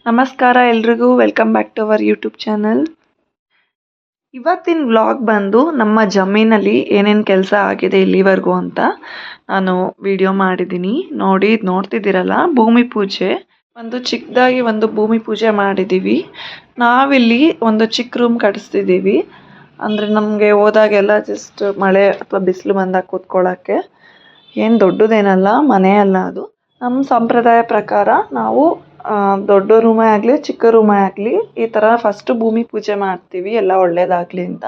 ನಮಸ್ಕಾರ ಎಲ್ರಿಗೂ, welcome back to our YouTube channel. ಇವತ್ತಿನ ವ್ಲಾಗ್ ಬಂದು ನಮ್ಮ ಜಮೀನಲ್ಲಿ ಏನೇನು ಕೆಲಸ ಆಗಿದೆ ಇಲ್ಲಿವರೆಗೂ ಅಂತ ನಾನು ವಿಡಿಯೋ ಮಾಡಿದ್ದೀನಿ. ನೋಡ್ತಿದ್ದೀರಲ್ಲ, ಭೂಮಿ ಪೂಜೆ. ಚಿಕ್ಕದಾಗಿ ಒಂದು ಭೂಮಿ ಪೂಜೆ ಮಾಡಿದ್ದೀವಿ. ನಾವಿಲ್ಲಿ ಒಂದು ಚಿಕ್ಕ ರೂಮ್ ಕಟ್ಟಿಸ್ತಿದ್ದೀವಿ. ಅಂದರೆ ನಮಗೆ ಹೋದಾಗೆಲ್ಲ ಜಸ್ಟ್ ಮಳೆ ಅಥವಾ ಬಿಸಿಲು ಬಂದಾಗ ಕೂತ್ಕೊಳ್ಳೋಕ್ಕೆ. ಏನು ದೊಡ್ಡದೇನಲ್ಲ, ಮನೆ ಅಲ್ಲ ಅದು. ನಮ್ಮ ಸಂಪ್ರದಾಯ ಪ್ರಕಾರ ನಾವು ದೊಡ್ಡ ರೂಮೇ ಆಗಲಿ ಚಿಕ್ಕ ರೂಮೇ ಆಗಲಿ ಈ ಥರ ಫಸ್ಟು ಭೂಮಿ ಪೂಜೆ ಮಾಡ್ತೀವಿ, ಎಲ್ಲ ಒಳ್ಳೆಯದಾಗಲಿ ಅಂತ.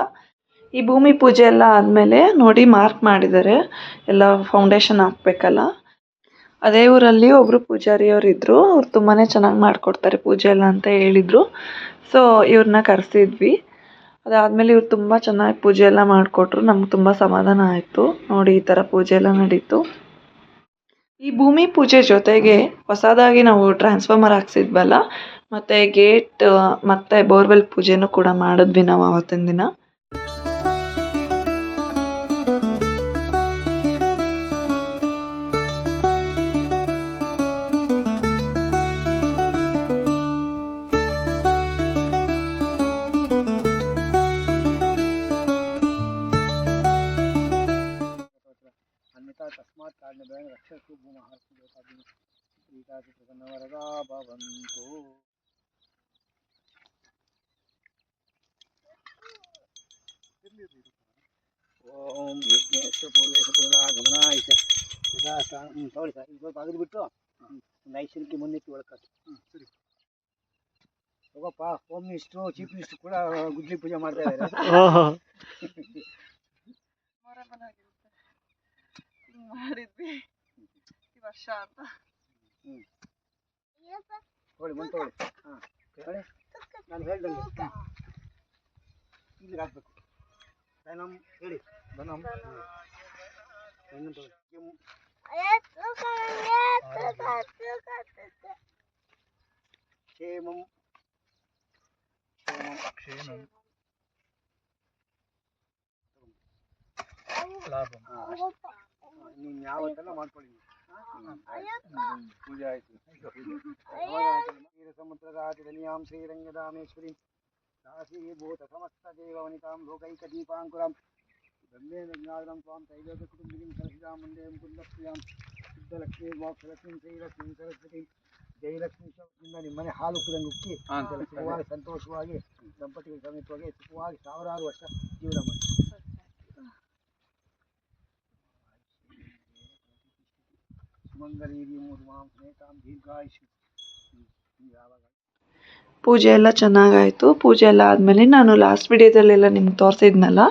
ಈ ಭೂಮಿ ಪೂಜೆ ಎಲ್ಲ ಆದಮೇಲೆ ನೋಡಿ ಮಾರ್ಕ್ ಮಾಡಿದ್ದಾರೆ, ಎಲ್ಲ ಫೌಂಡೇಶನ್ ಹಾಕಬೇಕಲ್ಲ. ಅದೇ ಊರಲ್ಲಿ ಒಬ್ಬರು ಪೂಜಾರಿಯವರು ಇದ್ದರು. ಅವ್ರು ತುಂಬಾ ಚೆನ್ನಾಗಿ ಮಾಡಿಕೊಡ್ತಾರೆ ಪೂಜೆ ಎಲ್ಲ ಅಂತ ಹೇಳಿದರು. ಸೊ ಇವ್ರನ್ನ ಕರೆಸಿದ್ವಿ. ಅದಾದಮೇಲೆ ಇವ್ರು ತುಂಬ ಚೆನ್ನಾಗಿ ಪೂಜೆ ಎಲ್ಲ ಮಾಡಿಕೊಟ್ರು. ನಮ್ಗೆ ತುಂಬ ಸಮಾಧಾನ ಆಯಿತು. ನೋಡಿ ಈ ಥರ ಪೂಜೆ ಎಲ್ಲ ನಡೀತು. ಈ ಭೂಮಿ ಪೂಜೆ ಜೊತೆಗೆ ಹೊಸದಾಗಿ ನಾವು ಟ್ರಾನ್ಸ್ಫಾರ್ಮರ್ ಹಾಕ್ಸಿದ್ವಲ್ಲ, ಮತ್ತು ಗೇಟ್ ಮತ್ತು ಬೋರ್ವೆಲ್ ಪೂಜೆನೂ ಕೂಡ ಮಾಡಿದ್ವಿ ನಾವು ಆವತ್ತಿನ ದಿನ. ತಸ್ಮಾತ್ ಕಾರಣದಿಂದ ರಕ್ಷಸ್ಸು ಭೂಮಹರ್ಷಿ ಪ್ರಸನ್ನವರದಾ ಭವಂತು. ಓಂ ಯಜ್ಞೇಶ್ವರ ಪೂರ್ವೇಶ ಪುನರಾಗಮನಾಯ ತಗೊಳ್ಳಿ ಸರ್. ಇದು ಸ್ವಲ್ಪ ಬಿಟ್ಟು ಒಂದು ಐಶ್ವರ್ಯಕ್ಕೆ ಮುನ್ನೆತ್ತಿ ಒಳಕಾಕಿ. ಸರಿ ಹೋಗಪ್ಪ. ಹೋಮ್ ಮಿನಿಸ್ಟ್ರು ಚೀಫ್ ಮಿನಿಸ್ಟ್ರು ಕೂಡ ಗುದ್ಲಿ ಪೂಜೆ ಮಾಡ್ತಾ ಇದ್ದಾರೆ. ಮಾಡಿದ್ವಿ ಈ ವರ್ಷ ಅಂತ. ತಗೊಳ್ಳಿ ಮುಂದೆ ತಗೊಳ್ಳಿ. ಹಾಂ ತಗೊಳ್ಳಿ, ನಾನು ಹೇಳ್ದಂಗೆ ಇಲ್ಲಿಗೆ ಹಾಕ್ಬೇಕು. ಬನಮ್ ಹೇಳಿ, ಬನಮ್ ಹೆಣ್ಣು ತಗೊಳ್ಳಿ. ಕ್ಷೇಮಂ ಕ್ಷೇಮಂ ಲಾಭಂ. ನೀನು ಯಾವತ್ತೆಲ್ಲ ಮಾಡ್ಕೊಳ್ಳಿ. ಪೂಜೆ ಆಯಿತು. ಕ್ಷೀರ ಸಮುದ್ರದ ಆಚರಣೀಯಾಂ ಶ್ರೀರಂಗದಾಮೇಶ್ವರಿ ದಾಸೀಭೂತ ಸಮಸ್ತ ದೇವವನಿತಾಂ ಲೋಕೈಕ ದೀಪಾಂಕುರಾಂ ಬ್ರಹ್ಮೇಂದ್ರ ಜ್ಞಾನಂ ತ್ವಾಂ ತೈಲೋಕ ಕುಟುಂಬಿನಿಂ ಸರಸಿಜಾಂ ಮುಂದೆ ಮುಕುಂದಪ್ರಿಯಾಂ ಸಿದ್ಧಲಕ್ಷ್ಮೀ ಮೋಕ್ಷಲಕ್ಷ್ಮೀ ಶ್ರೀಲಕ್ಷ್ಮೀ ಸರಸ್ವತಿ ಜಯಲಕ್ಷ್ಮೀ ಶಬ್ದದಿಂದ ನಿಮ್ಮನೆ ಹಾಲು ಕುದಂಗೆ ಉಕ್ಕಿ ಸುಖವಾಗಿ ಸಂತೋಷವಾಗಿ ದಂಪತಿಗಳ ಸಮೇತವಾಗಿ ಸುಖವಾಗಿ ಸಾವಿರಾರು ವರ್ಷ ಜೀವನ ಮಾಡಿ. ಪೂಜೆ ಎಲ್ಲ ಚೆನ್ನಾಗಾಯಿತು. ಪೂಜೆ ಎಲ್ಲ ಆದಮೇಲೆ ನಾನು ಲಾಸ್ಟ್ ವಿಡಿಯೋದಲ್ಲೆಲ್ಲ ನಿಮ್ಗೆ ತೋರಿಸಿದ್ನಲ್ಲ,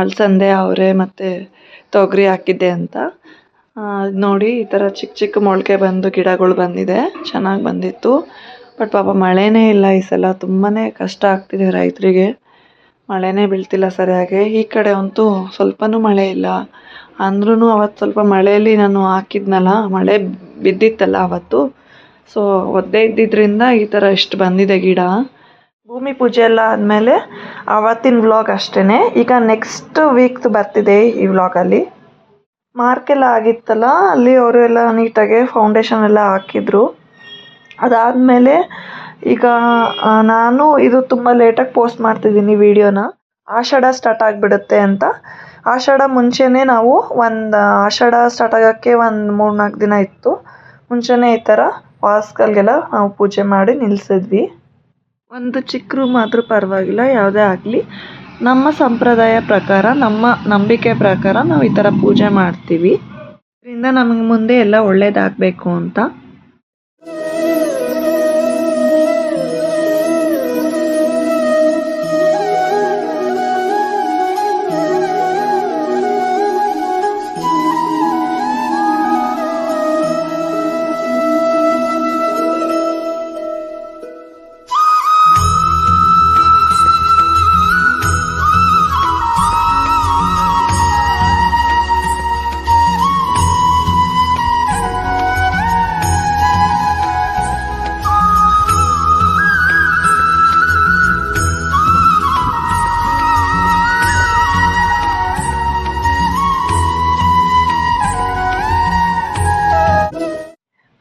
ಅಲಸಂದೆ ಅವರೆ ಮತ್ತು ತೊಗರಿ ಹಾಕಿದ್ದೆ ಅಂತ. ನೋಡಿ ಈ ಥರ ಚಿಕ್ಕ ಚಿಕ್ಕ ಮೊಳಕೆ ಬಂದು ಗಿಡಗಳು ಬಂದಿದೆ, ಚೆನ್ನಾಗಿ ಬಂದಿತ್ತು. ಬಟ್ ಪಾಪ ಮಳೆನೇ ಇಲ್ಲ ಈ ಸಲ. ತುಂಬಾ ಕಷ್ಟ ಆಗ್ತಿದೆ ರೈತರಿಗೆ. ಮಳೆನೇ ಬೀಳ್ತಿಲ್ಲ ಸರಿಯಾಗಿ. ಈ ಕಡೆ ಅಂತೂ ಸ್ವಲ್ಪನೂ ಮಳೆ ಇಲ್ಲ. ಅಂದ್ರೂ ಅವತ್ತು ಸ್ವಲ್ಪ ಮಳೆಯಲ್ಲಿ ನಾನು ಹಾಕಿದ್ನಲ್ಲ, ಮಳೆ ಬಿದ್ದಿತ್ತಲ್ಲ ಅವತ್ತು, ಸೊ ಒದ್ದೆ ಇದ್ದಿದ್ದರಿಂದ ಈ ಥರ ಇಷ್ಟು ಬಂದಿದೆ ಗಿಡ. ಭೂಮಿ ಪೂಜೆ ಎಲ್ಲ ಆದಮೇಲೆ ಅವತ್ತಿನ ವ್ಲಾಗ್ ಅಷ್ಟೇ. ಈಗ ನೆಕ್ಸ್ಟ್ ವೀಕ್ದು ಬರ್ತಿದೆ ಈ ವ್ಲಾಗಲ್ಲಿ. ಮಾರ್ಕೆಲ್ಲ ಆಗಿತ್ತಲ್ಲ, ಅಲ್ಲಿ ಅವರು ಎಲ್ಲ ನೀಟಾಗಿ ಫೌಂಡೇಶನ್ ಎಲ್ಲ ಹಾಕಿದ್ರು. ಅದಾದಮೇಲೆ ಈಗ ನಾನು ಇದು ತುಂಬ ಲೇಟಾಗಿ ಪೋಸ್ಟ್ ಮಾಡ್ತಿದ್ದೀನಿ ವಿಡಿಯೋನ. ಆಷಾಢ ಸ್ಟಾರ್ಟ್ ಆಗಿಬಿಡುತ್ತೆ ಅಂತ. ಆಷಾಢ ಮುಂಚೆನೇ ನಾವು ಆಷಾಢ ಸ್ಟಾರ್ಟ್ ಆಗೋಕ್ಕೆ ಒಂದು 3-4 ದಿನ ಇತ್ತು ಮುಂಚೆನೇ ಈ ಥರ ವಾಸ್ಕಲ್ಗೆಲ್ಲ ನಾವು ಪೂಜೆ ಮಾಡಿ ನಿಲ್ಲಿಸಿದ್ವಿ. ಒಂದು ಚಿಕ್ಕ ರೂಮ್ ಆದರೂ ಪರವಾಗಿಲ್ಲ, ಯಾವುದೇ ಆಗಲಿ ನಮ್ಮ ಸಂಪ್ರದಾಯ ಪ್ರಕಾರ, ನಮ್ಮ ನಂಬಿಕೆ ಪ್ರಕಾರ ನಾವು ಈ ಥರ ಪೂಜೆ ಮಾಡ್ತೀವಿ. ಇದರಿಂದ ನಮಗೆ ಮುಂದೆ ಎಲ್ಲ ಒಳ್ಳೇದಾಗಬೇಕು ಅಂತ.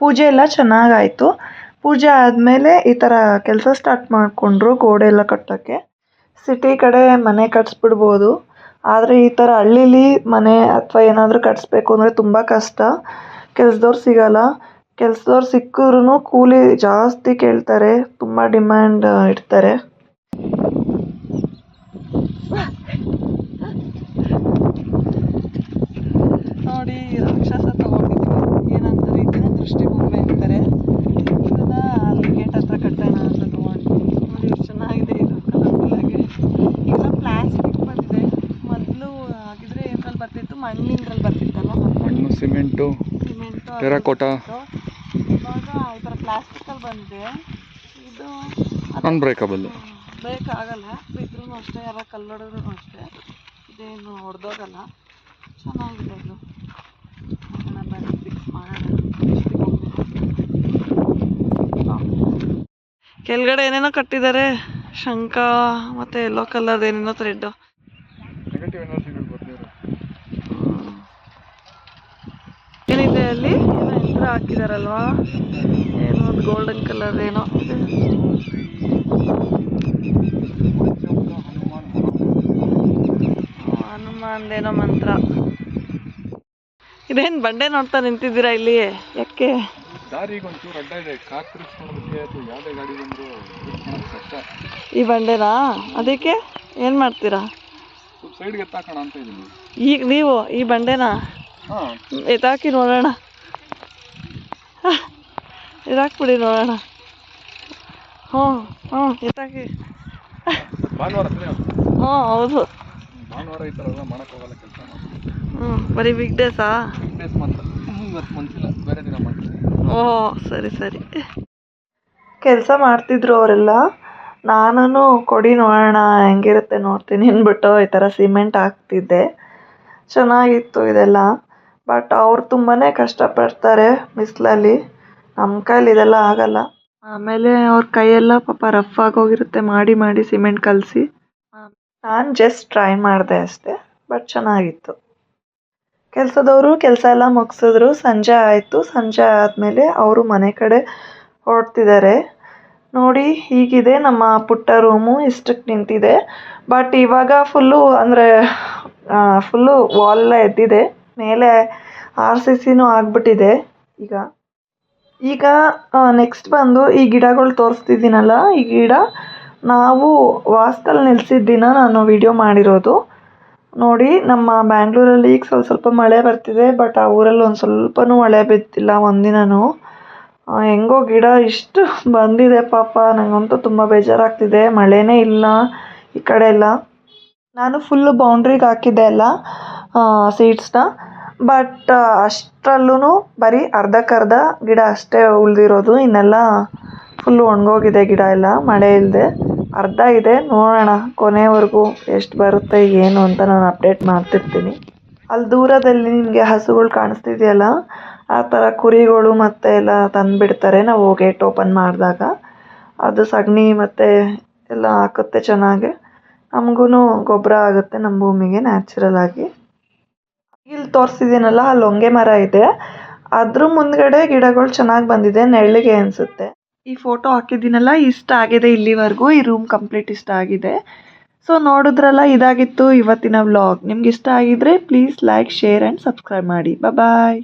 ಪೂಜೆ ಎಲ್ಲ ಚೆನ್ನಾಗಾಯಿತು. ಪೂಜೆ ಆದಮೇಲೆ ಈ ಥರ ಕೆಲಸ ಸ್ಟಾರ್ಟ್ ಮಾಡಿಕೊಂಡ್ರು ಗೋಡೆ ಎಲ್ಲ ಕಟ್ಟೋಕ್ಕೆ. ಸಿಟಿ ಕಡೆ ಮನೆ ಕಟ್ಸ್ಬಿಡ್ಬೋದು, ಆದರೆ ಈ ಥರ ಹಳ್ಳೀಲಿ ಮನೆ ಅಥವಾ ಏನಾದರೂ ಕಟ್ಸ್ಬೇಕು ಅಂದರೆ ತುಂಬ ಕಷ್ಟ. ಕೆಲ್ಸದವ್ರು ಸಿಗಲ್ಲ, ಕೆಲ್ಸದವ್ರು ಸಿಕ್ಕಿದ್ರೂ ಕೂಲಿ ಜಾಸ್ತಿ ಕೇಳ್ತಾರೆ, ತುಂಬ ಡಿಮ್ಯಾಂಡ್ ಇಡ್ತಾರೆ. ನೋಡಿ ರಾಕ್ಷಸ ತಗೊಂಡಿದ್ವಿ, ಏನಂತಾರೆ ಇದನ್ನ ದೃಷ್ಟಿ ಬೊಮ್ಮೆ ಅಂತಾರೆ. ಇದನ್ನ ಅಲ್ಲಿ ಗೇಟ್ ಹತ್ರ ಕಟ್ಟೋಣ ಅಂತ ತಗೊಂಡು. ನೋಡಿ ಎಷ್ಟು ಚೆನ್ನಾಗಿದೆ ಇದು ಕಲರ್ಫುಲ್ಲಾಗಿ. ಈಗ ಪ್ಲಾಸ್ಟಿಕ್ ಬಂದಿದೆ, ಮೊದಲು ಆಗಿದ್ರೆ ಏನ್ರಲ್ಲಿ ಬರ್ತಿತ್ತು, ಮಣ್ಣಿನಲ್ಲಿ ಬರ್ತಿತ್ತಲ್ಲ, ಮಣ್ಣು ಸಿಮೆಂಟು ಟೆರಾಕೋಟಾ. ಇವಾಗ ಈ ಥರ ಪ್ಲಾಸ್ಟಿಕಲ್ಲಿ ಬಂದಿದೆ. ಇದು ಅನ್ಬ್ರೇಕಬಲ್, ಬ್ರೇಕ್ ಆಗಲ್ಲ, ಬಿದ್ರೂ ಅಷ್ಟೇ, ಯಾರ ಕಲ್ಲೊಡೆದ್ರೂ ಅಷ್ಟೇ, ಇದೇನು ಹೊಡೆದೋಗಲ್ಲ. ಚೆನ್ನಾಗಿದೆ ಇದು. ಬನ್ನಿ ಫಿಕ್ಸ್ ಮಾಡೋಣ. ಕೆಳಗಡೆ ಏನೇನೋ ಕಟ್ಟಿದ್ದಾರೆ, ಶಂಖ ಮತ್ತು ಯೆಲ್ಲೋ ಕಲರ್ ಏನೇನೋ ಥ್ರೆಡ್ಡು. ಏನಿದೆ ಅಲ್ಲಿ, ಏನೋ ಯಂತ್ರ ಹಾಕಿದಾರಲ್ವಾ, ಏನೋ ಒಂದು ಗೋಲ್ಡನ್ ಕಲರ್ ಏನೋ ಇದೆ. ಹನುಮಾನ್ದೇನೋ ಮಂತ್ರ. ಇದೇನು ಬಂಡೆ ನೋಡ್ತಾ ನಿಂತಿದ್ದೀರಾ ಇಲ್ಲಿ, ಯಾಕೆ? ದಾರಿಗೆ ಒಂಚೂರು ಅಡ್ಡ ಇದೆ, ಕಾರ್ ತಿರುಗಿಸ್ಕೊಳ್ಳೋದಕ್ಕೆ ಅಥವಾ ಯಾವುದೇ ಗಾಡಿ ಬಂದರೂ ಕಷ್ಟ. ಈ ಬಂಡೆನಾ? ಅದಕ್ಕೆ ಏನು ಮಾಡ್ತೀರಾ? ಸ್ವಲ್ಪ ಸೈಡ್ಗೆ ಎತ್ತಾಕೋಣ ಅಂತ ಇದ್ದೀನಿ. ಈಗ ನೀವು ಈ ಬಂಡೆನಾ ಎತ್ತಾಕಿ ನೋಡೋಣ, ಎತ್ತಾಕ್ಬಿಡಿ ನೋಡೋಣ. ಹ್ಞೂ ಹ್ಞೂ ಎತ್ತಾಕಿ. ಭಾನುವಾರ ಹ್ಞೂ ಹೌದು, ಭಾನುವಾರ ಈ ಥರ ಎಲ್ಲ ಮಾಡೋಕ್ಕಾಗಲ್ಲ ಕೆಲಸ. ಬರೀ ವೀಕ್ ಡೇಸಾ? ವೀಕ್ ಡೇಸ್ ಮಾತ್ರ, ಇವತ್ತು ಮನ್ಸಿಲ್ಲ, ಬೇರೆ ದಿನ ಮಾಡ್ತೀನಿ. ಓ ಸರಿ ಸರಿ. ಕೆಲಸ ಮಾಡ್ತಿದ್ರು ಅವರೆಲ್ಲ, ನಾನು ಕೊಡಿ ನೋಡೋಣ ಹೆಂಗಿರುತ್ತೆ ನೋಡ್ತೀನಿ ಅಂದ್ಬಿಟ್ಟು ಈ ಥರ ಸಿಮೆಂಟ್ ಹಾಕ್ತಿದ್ದೆ. ಚೆನ್ನಾಗಿತ್ತು ಇದೆಲ್ಲ, ಬಟ್ ಅವ್ರು ತುಂಬಾ ಕಷ್ಟಪಡ್ತಾರೆ ಬಿಸಿಲಲ್ಲಿ, ನಮ್ಮ ಕೈಲಿ ಇದೆಲ್ಲ ಆಗಲ್ಲ. ಆಮೇಲೆ ಅವ್ರ ಕೈಯೆಲ್ಲ ಪಾಪ ರಫ್ ಆಗೋಗಿರುತ್ತೆ ಮಾಡಿ ಮಾಡಿ ಸಿಮೆಂಟ್ ಕಲಸಿ. ನಾನು ಜಸ್ಟ್ ಟ್ರೈ ಮಾಡಿದೆ ಅಷ್ಟೇ, ಬಟ್ ಚೆನ್ನಾಗಿತ್ತು. ಕೆಲಸದವರು ಕೆಲಸ ಎಲ್ಲ ಮುಗಿಸಿದ್ರು, ಸಂಜೆ ಆಯಿತು. ಸಂಜೆ ಆದಮೇಲೆ ಅವರು ಮನೆ ಕಡೆ ಹೊರಡ್ತಿದ್ದಾರೆ. ನೋಡಿ ಹೀಗಿದೆ ನಮ್ಮ ಪುಟ್ಟ ರೂಮು, ಇಷ್ಟಕ್ಕೆ ನಿಂತಿದೆ. ಬಟ್ ಇವಾಗ ಫುಲ್ಲು ಅಂದರೆ ಫುಲ್ಲು ವಾಲೆಲ್ಲ ಎದ್ದಿದೆ, ಮೇಲೆ RCCನೂ ಆಗಿಬಿಟ್ಟಿದೆ. ಈಗ ನೆಕ್ಸ್ಟ್ ಬಂದು ಈ ಗಿಡಗಳು ತೋರಿಸ್ತಿದ್ದೀನಲ್ಲ, ಈ ಗಿಡ ನಾವು ವಾಸದಲ್ಲಿ ನಿಲ್ಸಿದ ದಿನ ನಾನು ವಿಡಿಯೋ ಮಾಡಿರೋದು. ನೋಡಿ ನಮ್ಮ ಬ್ಯಾಂಗ್ಳೂರಲ್ಲಿ ಈಗ ಸ್ವಲ್ಪ ಮಳೆ ಬರ್ತಿದೆ, ಬಟ್ ಆ ಊರಲ್ಲಿ ಒಂದು ಸ್ವಲ್ಪನೂ ಮಳೆ ಬಿದ್ದಿಲ್ಲ ಒಂದಿನೂ. ಹೆಂಗೋ ಗಿಡ ಇಷ್ಟು ಬಂದಿದೆ ಪಾಪ, ನನಗಂತೂ ತುಂಬ ಬೇಜಾರಾಗ್ತಿದೆ, ಮಳೆನೇ ಇಲ್ಲ ಈ ಕಡೆ ಎಲ್ಲ. ನಾನು ಫುಲ್ಲು ಬೌಂಡ್ರಿಗೆ ಹಾಕಿದ್ದೆ ಎಲ್ಲ ಸೀಡ್ಸ್ನ, ಬಟ್ ಅಷ್ಟರಲ್ಲೂ ಬರೀ ಅರ್ಧಕ್ಕರ್ಧ ಗಿಡ ಅಷ್ಟೇ ಉಳಿದಿರೋದು, ಇನ್ನೆಲ್ಲ ಫುಲ್ಲು ಒಣಗೋಗಿದೆ ಗಿಡ ಎಲ್ಲ, ಮಳೆ ಇಲ್ಲದೆ. ಅರ್ಧ ಇದೆ, ನೋಡೋಣ ಕೊನೆವರೆಗೂ ಎಷ್ಟು ಬರುತ್ತೆ ಏನು ಅಂತ ನಾನು ಅಪ್ಡೇಟ್ ಮಾಡ್ತಿರ್ತೀನಿ. ಅಲ್ಲಿ ದೂರದಲ್ಲಿ ನಿಮಗೆ ಹಸುಗಳು ಕಾಣಿಸ್ತಿದೆಯಲ್ಲ, ಆ ಥರ ಕುರಿಗಳು ಮತ್ತು ಎಲ್ಲ ತಂದುಬಿಡ್ತಾರೆ ನಾವು ಗೇಟ್ ಓಪನ್ ಮಾಡಿದಾಗ. ಅದು ಸಗಣಿ ಮತ್ತು ಎಲ್ಲ ಹಾಕುತ್ತೆ ಚೆನ್ನಾಗಿ, ನಮಗೂ ಗೊಬ್ಬರ ಆಗುತ್ತೆ ನಮ್ಮ ಭೂಮಿಗೆ ನ್ಯಾಚುರಲ್ ಆಗಿ. ಇಲ್ಲಿ ತೋರಿಸಿದ್ದೀನಲ್ಲ, ಅಲ್ಲಿ ಹೊಂಗೆ ಮರ ಇದೆ, ಅದ್ರ ಮುಂದ್ಗಡೆ ಗಿಡಗಳು ಚೆನ್ನಾಗಿ ಬಂದಿದೆ, ನೆರಳಿಗೆ ಅನಿಸುತ್ತೆ. ಈ ಫೋಟೋ ಹಾಕಿದ್ದೀನಲ್ಲ, ಇಷ್ಟ ಆಗಿದೆ ಇಲ್ಲಿವರೆಗೂ, ಈ ರೂಮ್ ಕಂಪ್ಲೀಟ್ ಇಷ್ಟ ಆಗಿದೆ. ಸೊ ನೋಡಿದ್ರಲ್ಲ, ಇದಾಗಿತ್ತು ಇವತ್ತಿನ ವ್ಲಾಗ್. ನಿಮ್ಗೆ ಇಷ್ಟ ಆಗಿದ್ರೆ please like, share and subscribe ಮಾಡಿ. ಬಾಯ್.